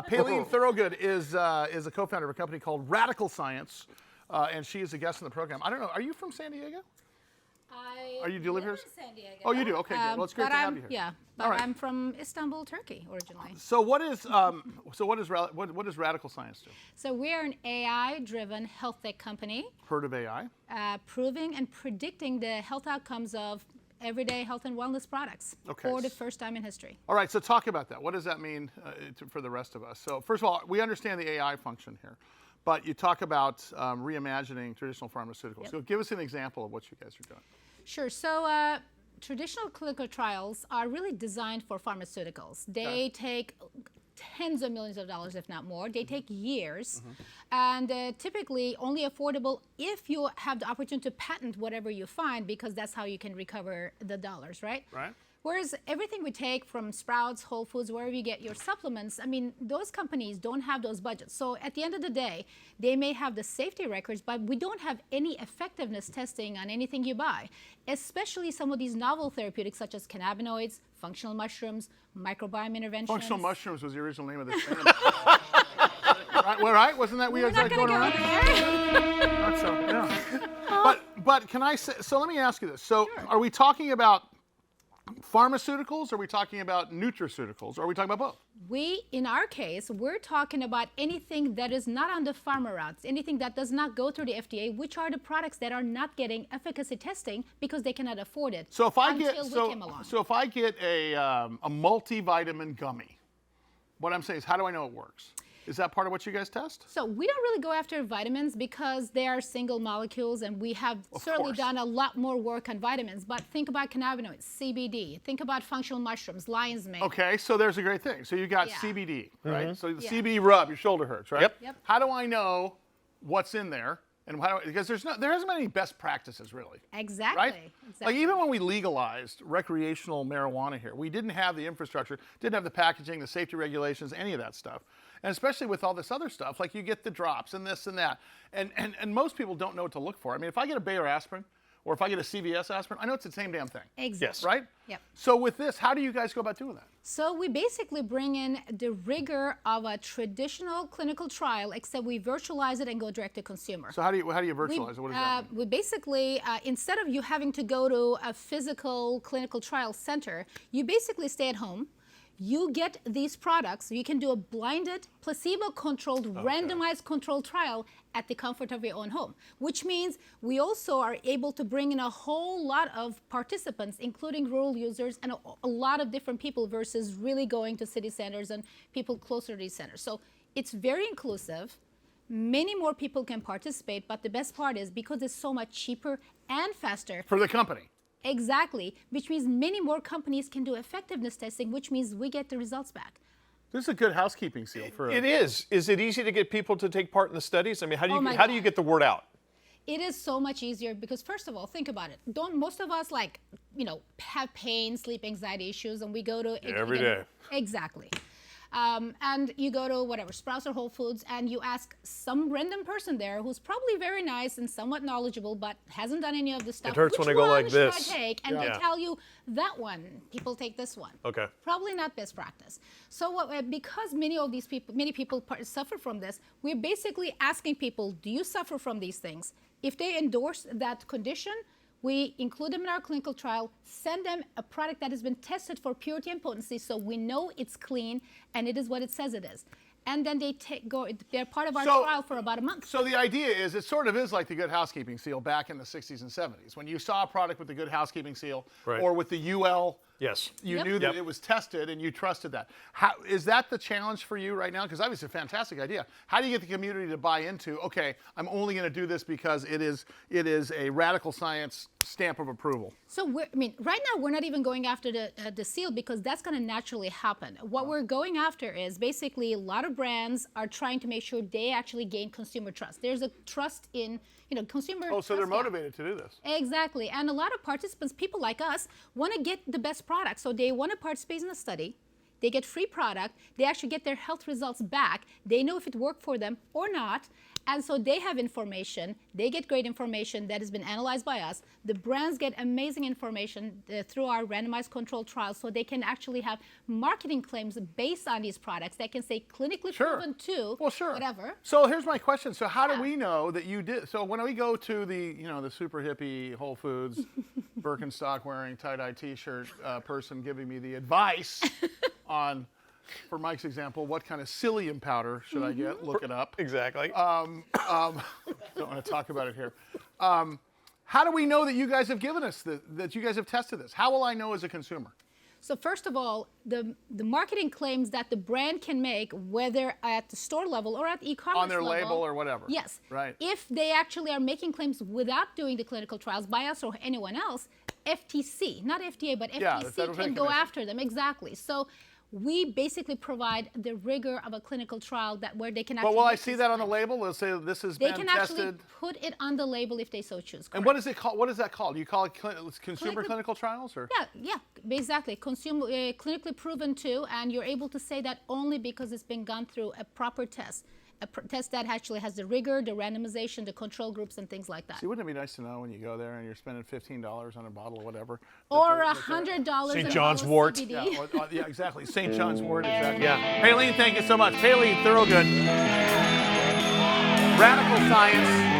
Pelin Thorogood is a co-founder of a company called Radicle Science, and she is a guest in the program. I don't know, are you from San Diego? Do you live here? In San Diego. Oh, you do? Okay, good. Well, it's great to have you here. Yeah, but I'm from Istanbul, Turkey, originally. So what does Radicle Science do? So we are an AI-driven health tech company. Heard of AI? Proving and predicting the health outcomes of everyday health and wellness products for the first time in history. All right, so talk about that. What does that mean for the rest of us? So first of all, we understand the AI function here, but you talk about reimagining traditional pharmaceuticals. Yep. So give us an example of what you guys are doing. Sure. So traditional clinical trials are really designed for pharmaceuticals. They take tens of millions of dollars, if not more. They take years, and typically only affordable if you have the opportunity to patent whatever you find, because that's how you can recover the dollars, right? Right. Whereas everything we take from Sprouts, Whole Foods, wherever you get your supplements, I mean, those companies don't have those budgets. So at the end of the day, they may have the safety records, but we don't have any effectiveness testing on anything you buy, especially some of these novel therapeutics such as cannabinoids, functional mushrooms, microbiome interventions. Functional mushrooms was the original name of this band. right? Wasn't that We're not going around? there. So, yeah. But can I say, so let me ask you this. So are we talking about pharmaceuticals, or are we talking about nutraceuticals, or are we talking about both? In our case, we're talking about anything that is not on the pharma routes, anything that does not go through the FDA, which are the products that are not getting efficacy testing because they cannot afford it. So if I until if I get a multivitamin gummy, what I'm saying is, how do I know it works? Is that part of what you guys test? So we don't really go after vitamins because they are single molecules, and we have certainly done a lot more work on vitamins. But think about cannabinoids, CBD. Think about functional mushrooms, lion's mane. Okay, so there's a great thing. So you got CBD, right? So the Yeah. CBD rub, your shoulder hurts, right? Yep. How do I know what's in there? And because there hasn't been any best practices, really. Exactly. Right? Exactly. Like even when we legalized recreational marijuana here, we didn't have the infrastructure, didn't have the packaging, the safety regulations, any of that stuff. And especially with all this other stuff, like you get the drops and this and that. And most people don't know what to look for. I mean, if I get a Bayer aspirin, or if I get a CVS aspirin, I know it's the same damn thing. Exactly. Yes. Right? Yep. So with this, how do you guys go about doing that? So we basically bring in the rigor of a traditional clinical trial, except we virtualize it and go direct to consumer. So how do you virtualize it? What does that mean? We basically, instead of you having to go to a physical clinical trial center, you basically stay at home. You get these products. You can do a blinded, placebo-controlled, randomized controlled trial at the comfort of your own home, which means we also are able to bring in a whole lot of participants, including rural users and a lot of different people versus really going to city centers and people closer to these centers. So it's very inclusive. Many more people can participate, but the best part is because it's so much cheaper and faster. For the company. Exactly, which means many more companies can do effectiveness testing, which means we get the results back. This is a good housekeeping seal for it. Is. Is it easy to get people to take part in the studies? I mean, how do you get the word out? It is so much easier because, first of all, think about it. Don't most of us have pain, sleep anxiety issues, and we go to every day. Exactly. And you go to whatever, Sprouts or Whole Foods, and you ask some random person there who's probably very nice and somewhat knowledgeable, but hasn't done any of this stuff. It hurts when I go like this. Which one should I take? And they tell you that one. People take this one. Okay. Probably not best practice. So because many people suffer from this, we're basically asking people, do you suffer from these things? If they endorse that condition, we include them in our clinical trial, send them a product that has been tested for purity and potency so we know it's clean and it is what it says it is. And then they're part of our trial for about a month. So the idea is, it sort of is like the Good Housekeeping seal back in the 60s and 70s. When you saw a product with the Good Housekeeping seal or with the UL, you knew that it was tested and you trusted that. Is that the challenge for you right now? Because obviously it's a fantastic idea. How do you get the community to buy into, okay, I'm only going to do this because it is a Radicle Science stamp of approval? So right now we're not even going after the seal because that's going to naturally happen. What we're going after is basically a lot of brands are trying to make sure they actually gain consumer trust. There's a trust in consumer. Oh, so they're motivated to do this. Exactly, and a lot of participants, people like us, want to get the best product, so they want to participate in the study. they get free product, they actually get their health results back, they know if it worked for them or not, and so they have information, they get great information that has been analyzed by us. The brands get amazing information through our randomized controlled trials, so they can actually have marketing claims based on these products that can say clinically proven to whatever. So here's my question. So how do we know that you did? So when we go to the, the super hippie Whole Foods, Birkenstock wearing tie-dye t-shirt person giving me the advice on, for Mike's example, what kind of psyllium powder should I get? Look it up. Exactly. Don't want to talk about it here. How do we know that you guys have given us that you guys have tested this? How will I know as a consumer? So first of all, the marketing claims that the brand can make, whether at the store level or at e-commerce on their level, label or whatever. Yes. Right. If they actually are making claims without doing the clinical trials by us or anyone else, FTC, not FDA, but FTC can go after them. Exactly. So we basically provide the rigor of a clinical trial where they can actually. But will I see that on the label? They'll say this has been tested. They can actually put it on the label if they so choose. Correct. And what is it called? What is that called? You call it consumer clinical trials, or? Yeah, exactly. Clinically proven to, and you're able to say that only because it's been gone through a proper test. Test that actually has the rigor, the randomization, the control groups, and things like that. See, wouldn't it be nice to know when you go there and you're spending $15 on a bottle or whatever? Or $100 St. John's wort. Yeah, exactly. St. John's wort, exactly. Yeah. Pelin, thank you so much. Pelin, Thorogood. Radicle Science.